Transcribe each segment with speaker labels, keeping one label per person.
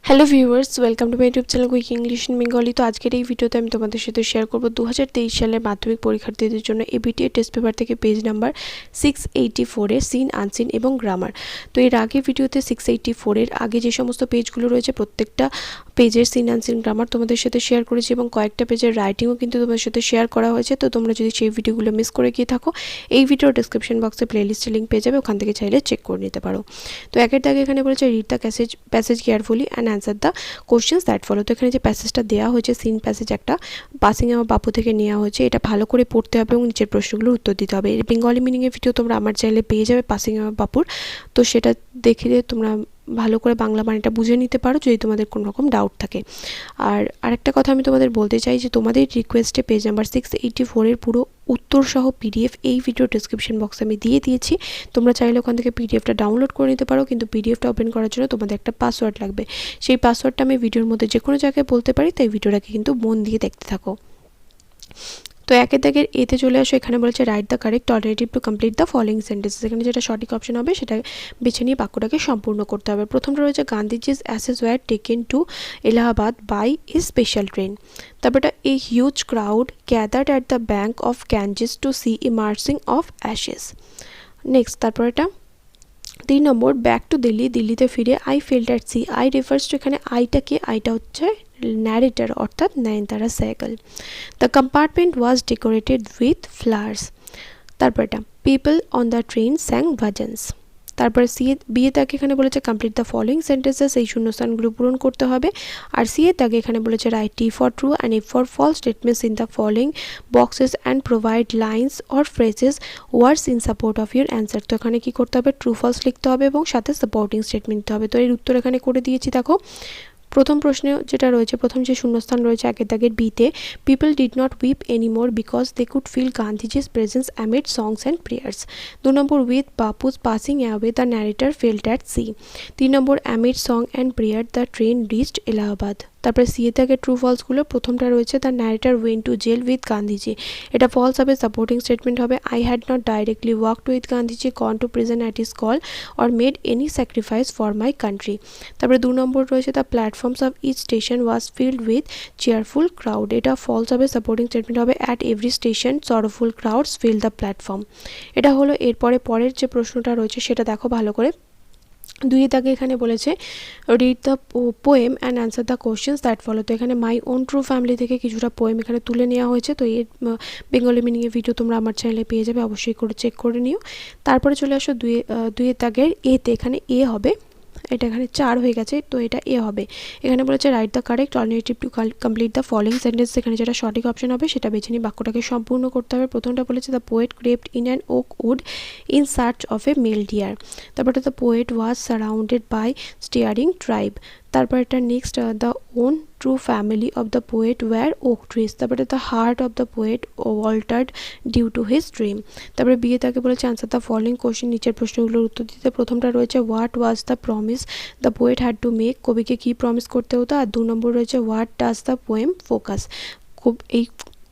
Speaker 1: Hello viewers, welcome to my YouTube channel quick English in Bengali. তো আজকের এই ভিডিওতে আমি তোমাদের সাথে শেয়ার করব 2023 সালের মাধ্যমিক পরীক্ষার্থীদের জন্য ABTA টেস্ট পেপার থেকে পেজ নাম্বার 684 এর সিন আনসিন এবং গ্রামার। তো এর আগে ভিডিওতে 684 এর আগে যে সমস্ত পেজগুলো রয়েছে প্রত্যেকটা পেজের সিন আনসিন গ্রামার তোমাদের সাথে শেয়ার করেছি এবং কয়েকটা পেজের রাইটিংও কিন্তু তোমাদের সাথে শেয়ার করা হয়েছে। তো তোমরা যদি সেই ভিডিওগুলো মিস করে গিয়ে থাকো, এই ভিডিওর ডেসক্রিপশন বক্সে প্লেলিস্টের লিঙ্ক পেয়ে যাবে, ওখান থেকে চাইলে চেক করে নিতে পারো। তো একের দাগে এখানে বলেছে read the passage carefully and answer the questions that follow. তো এখানে যে প্যাসেজটা দেওয়া হয়েছে সিন প্যাসেজ একটা পাসিং আমার বাপু থেকে নেওয়া হয়েছে, এটা ভালো করে পড়তে হবে এবং নিচের প্রশ্নগুলোর উত্তর দিতে হবে। এর বেঙ্গলি মিনিংয়ের ভিডিও তোমরা আমার চ্যানেলে পেয়ে যাবে পাসিং আমার বাপুর, তো সেটা দেখে তোমরা ভালো করে বাংলা বাণীটা বুঝে নিতে পারো যদি তোমাদের কোনো রকম ডাউট থাকে। আর আরেকটা কথা আমি তোমাদের বলতে চাই যে তোমাদের রিকোয়েস্টে পেজ নাম্বার 684 এর পুরো উত্তর সহ পিডিএফ এই ভিডিও ডেসক্রিপশন বক্সে আমি দিয়ে দিয়েছি। তোমরা চাইলে ওখান থেকে পিডিএফটা ডাউনলোড করে নিতে পারো, কিন্তু পিডিএফটা ওপেন করার জন্য তোমাদের একটা পাসওয়ার্ড লাগবে। সেই পাসওয়ার্ডটা আমি ভিডিওর মধ্যে যে কোনো জায়গায় বলতে পারি, তাই ভিডিওটাকে কিন্তু মন দিয়ে দেখতে থাকো। তো একের দাগের এতে চলে আসো, এখানে বলেছে write the correct alternative to complete the following sentences. এখানে যেটা সঠিক অপশন হবে সেটা বেছে নিয়ে বাক্যটাকে সম্পূর্ণ করতে হবে। প্রথমটা রয়েছে Gandhiji's ashes were taken to Allahabad by a special train. তারপরটা a huge crowd gathered at the bank of Ganges to see immersing of ashes. Next তারপর এটা 3 নম্বর ব্যাক টু দিল্লি, দিল্লিতে ফিরে I felt at sea. I refers to, এখানে আইটাকে আইটা হচ্ছে narrator অর্থাৎ Nayantara Sahgal. The compartment was decorated with flowers. তারপর এটা people on the train sang bhajans. তারপর বিয়ে তাকে এখানে বলেছে কমপ্লিট দ্য ফলোইং সেন্টেন্সেস, এই শূন্যস্থানগুলো পূরণ করতে হবে। আর সিএ তাকে এখানে বলেছে write T for true and F for false statements in the following boxes and provide lines or phrases words in support of your answer. তো এখানে কী করতে হবে, ট্রু ফলস লিখতে হবে এবং সাথে সাপোর্টিং স্টেটমেন্ট দিতে হবে। তো এর উত্তর এখানে করে দিয়েছি দেখো। প্রথম প্রশ্নে যেটা রয়েছে, প্রথম যে শূন্যস্থান রয়েছে একের দাগের বিতে, people did not weep anymore because they could feel Gandhiji's presence amid songs and prayers. 2 number with Bapu's passing away the narrator felt at sea. 3 number amid song and prayer the train reached Allahabad. তারপরে CA থেকে true ফলসগুলো, প্রথমটা রয়েছে the narrator went to jail with Gandhiji, এটা false হবে। Supporting statement হবে I had not directly walked with Gandhiji, gone to prison at his call or made any sacrifice for my country. তারপরে 2 number রয়েছে the platforms of each station was filled with cheerful crowd, এটা false হবে। Supporting statement হবে at every station sorrowful crowds fill the platform. এটা হলো। এরপরে পরের যে প্রশ্নটা রয়েছে সেটা দেখো ভালো করে। 2 দাগে এখানে বলেছে read the poem and answer the questions that follow. তো এখানে মাই ওন ট্রু ফ্যামিলি থেকে কিছুটা পোয়েম এখানে তুলে নেওয়া হয়েছে। তো এর বেঙ্গলি মিনিংয়ের ভিডিও তোমরা আমার চ্যানেলে পেয়ে যাবে, অবশ্যই করে চেক করে নিও। তারপরে চলে আসো 2 দাগের এতে, এখানে এ হবে, এটা এখানে 4 হয়ে গেছে, তো এটা এ হবে। এখানে বলেছে write the correct alternative to complete the following sentence. এখানে যেটা সঠিক অপশন হবে সেটা বেছে নিয়ে বাক্যটাকে সম্পূর্ণ করতে হবে। প্রথমটা বলেছে the poet craved in an oak wood in search of a male deer. তারপরে the poet was surrounded by steering tribe. তারপর এটা next the own true family of the poet were oak trees. তারপরে the heart of the poet altered due to his dream. তারপরে বিয়ে তাকে বলেছে answer the following question, নিচের প্রশ্নগুলোর উত্তর দিতে। প্রথমটা রয়েছে what was the promise the poet had to make, কবিকে কী প্রমিস করতে হতো। আর 2 নম্বর রয়েছে what does the poem focus, এই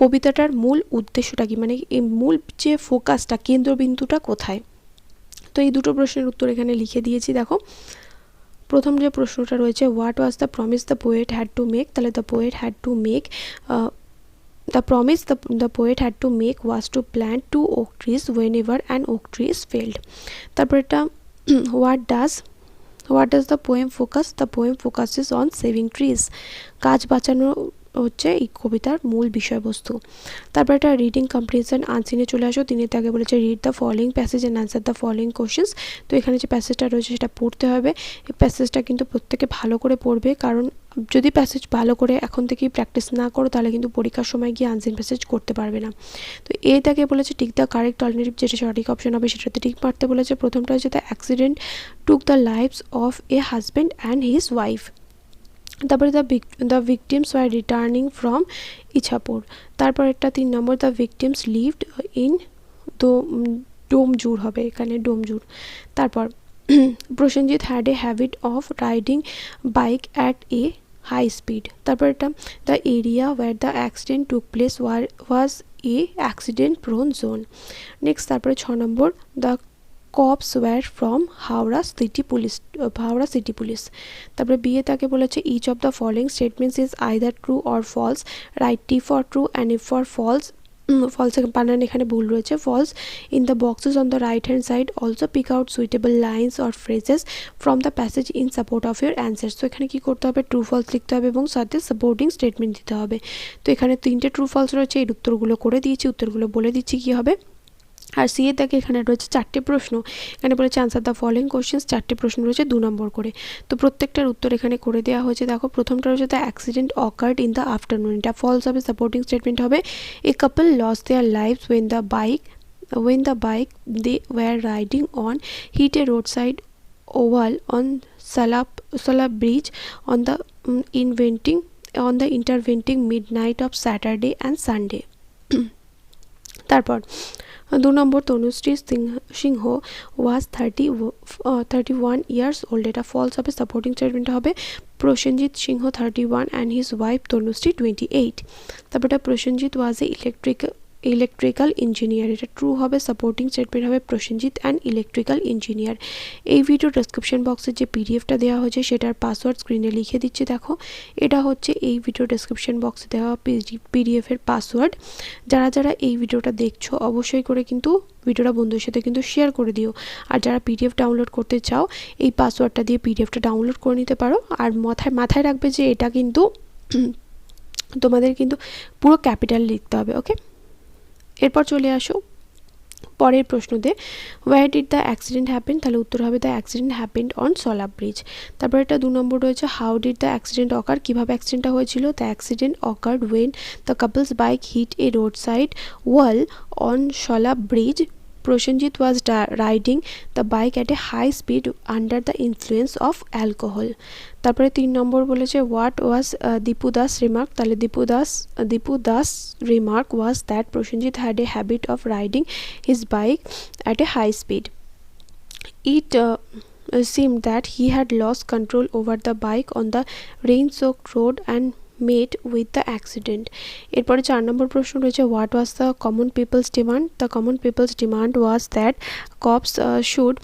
Speaker 1: কবিতাটার মূল উদ্দেশ্যটা কি, মানে এই মূল যে ফোকাসটা, কেন্দ্রবিন্দুটা কোথায়। তো এই দুটো প্রশ্নের উত্তর এখানে লিখে দিয়েছি দেখো। প্রথম যে প্রশ্নটা রয়েছে what was the promise the poet had to make, তাহলে the poet had to make the promise the poet had to make was to plant 2 oak trees whenever an oak tree is felled. তারপর এটা what does the poem focus, the poem focuses on saving trees, গাছ বাঁচানো হচ্ছে এই কবিতার মূল বিষয়বস্তু। তারপর এটা রিডিং কম্প্রিহেনশন আনসিনে চলে আসো। 3 আগে বলেছে read the following passage and answer the following questions. তো এখানে যে প্যাসেজটা রয়েছে সেটা পড়তে হবে। এই প্যাসেজটা কিন্তু প্রত্যেকে ভালো করে পড়বে, কারণ যদি প্যাসেজ ভালো করে এখন থেকেই প্র্যাকটিস না করো তাহলে কিন্তু পরীক্ষার সময় গিয়ে আনসিন প্যাসেজ করতে পারবে না। তো এই তাকে বলেছে টিক দ্য কারেক্ট অল্টারনেটিভ, যেটা সঠিক অপশন হবে সেটাতে টিক মারতে বলেছে। প্রথমটা হচ্ছে the accident took the lives of a husband and his wife. তারপরে the victims were returning from Ichapur. তারপর একটা 3 number the victims lived in Domjur হবে, এখানে ডোমজুর। তারপর Prosenjit had a habit of riding bike at a high speed. তারপর এটা the area where the accident took place was a accident prone zone. Next তারপরে 6 number the cops were from Howrah city police. তারপরে বিয়ে তাকে বলেছে each of the following statements is either true or false, write T for true and F for false. False বানান এখানে ভুল রয়েছে, false in the boxes on the right hand side, also pick out suitable lines or phrases from the passage in support of your answers. তো এখানে কী করতে হবে, true false লিখতে হবে এবং সাথে সাপোর্টিং স্টেটমেন্ট দিতে হবে। তো এখানে 3টে ট্রু ফলস রয়েছে, এর উত্তরগুলো করে দিয়েছি, উত্তরগুলো বলে দিচ্ছি কী হবে। আর সি এর দাগে এখানে রয়েছে 4টে প্রশ্ন, এখানে বলেছে আনসার দ্য ফলোইং কোশ্চেন্স, 4টে প্রশ্ন রয়েছে 2 নম্বর করে। তো প্রত্যেকটার উত্তর এখানে করে দেওয়া হয়েছে। দেখো প্রথমটা রয়েছে the accident occurred in the afternoon, এটা ফলস হবে, সাপোর্টিং স্টেটমেন্ট হবে a couple lost their lives when the bike they were riding on hit a roadside oval on Salab Bridge on the intervening midnight of Saturday and Sunday. তারপর 2 নম্বর তনুশ্রী সিংহ ওয়াজ 31 years old, এটা false হবে, supporting statement হবে প্রসেনজিৎ সিংহ 31 and his wife Tanushree 28। তারপর এটা প্রসেনজিৎ ওয়াজ এ electrical engineer, এটা true হবে, supporting statement হবে Prosenjit and electrical engineer. এই ভিডিও ডেসক্রিপশন বক্সে যে পিডিএফটা দেওয়া হয়েছে সেটার পাসওয়ার্ড স্ক্রিনে লিখে দিচ্ছি, দেখো এটা হচ্ছে এই ভিডিও ডেসক্রিপশন বক্সে দেওয়া পিডিএফের পাসওয়ার্ড। যারা যারা এই ভিডিওটা দেখছো অবশ্যই করে কিন্তু ভিডিওটা বন্ধুদের সাথে কিন্তু শেয়ার করে দিও। আর যারা পিডিএফ ডাউনলোড করতে চাও এই পাসওয়ার্ডটা দিয়ে পিডিএফটা ডাউনলোড করে নিতে পারো। আর মাথায় রাখবে যে এটা কিন্তু তোমাদের কিন্তু পুরো ক্যাপিটাল লিখতে হবে, ওকে। এরপর চলে আসো পরের প্রশ্নতে, where did the accident happen, তাহলে উত্তর হবে the accident happened on Salap bridge. তারপর এটা 2 নম্বর রয়েছে how did the accident occur, কীভাবে অ্যাক্সিডেন্টটা হয়েছিল, the accident occurred when the couple's bike hit a road side wall on Salap bridge, Prosenjit was riding the bike at a high speed under the influence of alcohol. তারপরে 3 নম্বর বলেছে what was Dipu Das remark, তাহলে Dipu Das remark was that Prosenjit had a habit of riding his bike at a high speed. It seemed that he had lost control over the bike on the rain-soaked road and met with the accident. এরপরে 4 নম্বর প্রশ্ন রয়েছে what was the common people's demand, the common people's demand was that cops should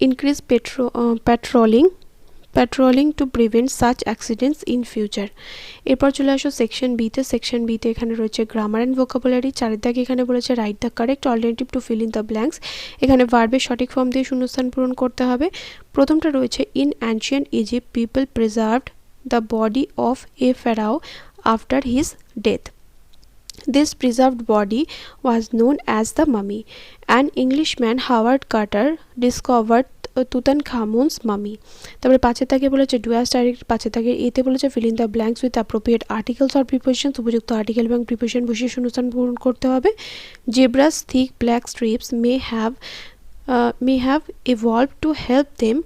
Speaker 1: increase patrolling to prevent such accidents in future. এরপর চলে আসো section বিতে এখানে রয়েছে grammar and vocabulary. 4 দাগে এখানে বলেছে write the correct alternative to fill in the blanks, এখানে ভার্বের সঠিক ফর্ম দিয়ে শূন্যস্থান পূরণ করতে হবে। প্রথমটা রয়েছে in ancient Egypt people preserved the body of a pharaoh after his death. This preserved body was known as the mummy. An Englishman, Howard Carter, discovered Tutankhamun's mummy. তারপরে 5 দাগে বলেছে ডু অ্যাজ ডাইরেক্ট, 5 দাগের এতে বলেছে fill in the blanks with appropriate articles or prepositions, উপযুক্ত article এবং preposition বসিয়ে শূন্যস্থান পূরণ করতে হবে। Zebras' thick black strips may have evolved to help them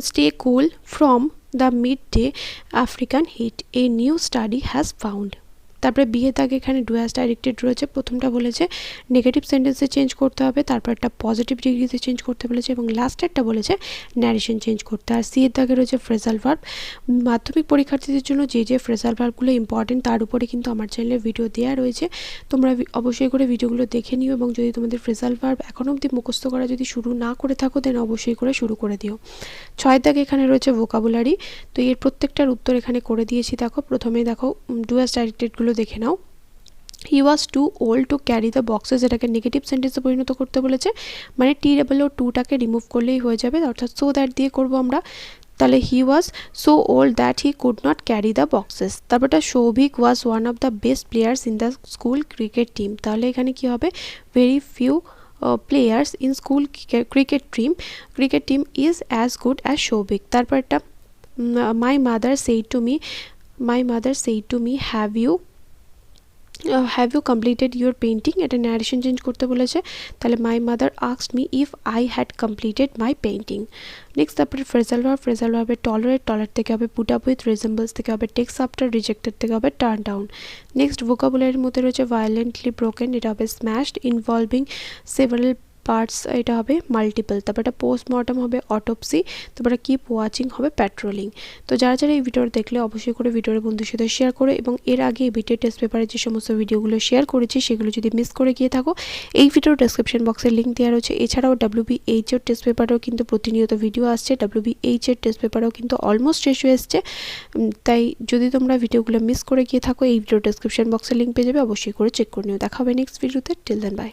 Speaker 1: stay cool from the midday African heat, a new study has found. তারপরে বিয়ে দাগে এখানে ডু অ্যাজ ডাইরেক্টেড রয়েছে। প্রথমটা বলেছে নেগেটিভ সেন্টেন্সে চেঞ্জ করতে হবে, তারপর একটা পজিটিভ ডিগ্রিতে চেঞ্জ করতে বলেছে এবং লাস্টেরটা বলেছে ন্যারেশন চেঞ্জ করতে। আর সি এর দাগে রয়েছে ফ্রেজাল ভার্ব। মাধ্যমিক পরীক্ষার্থীদের জন্য যে ফ্রেজাল ভার্বগুলো ইম্পর্টেন্ট তার উপরে কিন্তু আমার চ্যানেলে ভিডিও দেওয়া রয়েছে, তোমরা অবশ্যই করে ভিডিওগুলো দেখে নিও। এবং যদি তোমাদের ফ্রেজাল ভার্ব এখনও অবধি মুখস্থ করা যদি শুরু না করে থাকো দেন অবশ্যই করে শুরু করে দিও। 6 দাগে এখানে রয়েছে ভোকাবুলারি। তো এর প্রত্যেকটার উত্তর এখানে করে দিয়েছি। দেখো প্রথমে দেখো ডু অ্যাজ ডাইরেক্টেডগুলো দেখে নাও। He was too old to carry the boxes, এটাকে নেগেটিভ সেন্টেন্সে পরিণত করতে বলেছে, মানে TOO-টাকে রিমুভ করলেই হয়ে যাবে, অর্থাৎ সো দ্যাট দিয়ে করবো আমরা। তাহলে he was so old that he could not carry the boxes. তারপরটা Souvik was one of the best players in the school cricket team, তাহলে এখানে কি হবে very few players in school cricket team is as good as Shobik. তারপরটা my mother said to me have you completed your painting, এটা narration change করতে বলেছে, তাহলে my mother asked me if I had completed my painting. Next তারপরে phrasal ভার্বের tolerate থেকে হবে put up with, resembles থেকে হবে takes after, rejected থেকে হবে turn down. নেক্সট ভোকাবুলারির মধ্যে রয়েছে violently broken, এটা হবে smashed, involving several পার্টস এটা হবে মাল্টিপল, তারপর এটা পোস্টমর্টম হবে অটোপসি, তারপর কিপ ওয়াচিং হবে প্যাট্রোলিং। তো যারা যারা এই ভিডিওটা দেখলে অবশ্যই করে ভিডিওর বন্ধুর সাথে শেয়ার করো, এবং এর আগে ABTA টেস্ট পেপারে যে সমস্ত ভিডিওগুলো শেয়ার করেছি সেগুলো যদি মিস করে গিয়ে থাকো এই ভিডিওর ডেসক্রিপশন বক্সে লিঙ্ক দেওয়া রয়েছে। এছাড়াও WBH এর টেস্ট পেপারেও কিন্তু প্রতিনিয়ত ভিডিও আসছে, WBH এর টেস্ট পেপারেও কিন্তু অলমোস্ট শেষ হয়ে এসছে। তাই যদি তোমরা ভিডিওগুলো মিস করে গিয়ে থাকো এই ভিডিওর ডেসক্রিপশন বক্সে লিঙ্ক পেয়ে যাবে, অবশ্যই করে চেক করে নিও। দেখা হবে নেক্সট ভিডিওতে। Till then by.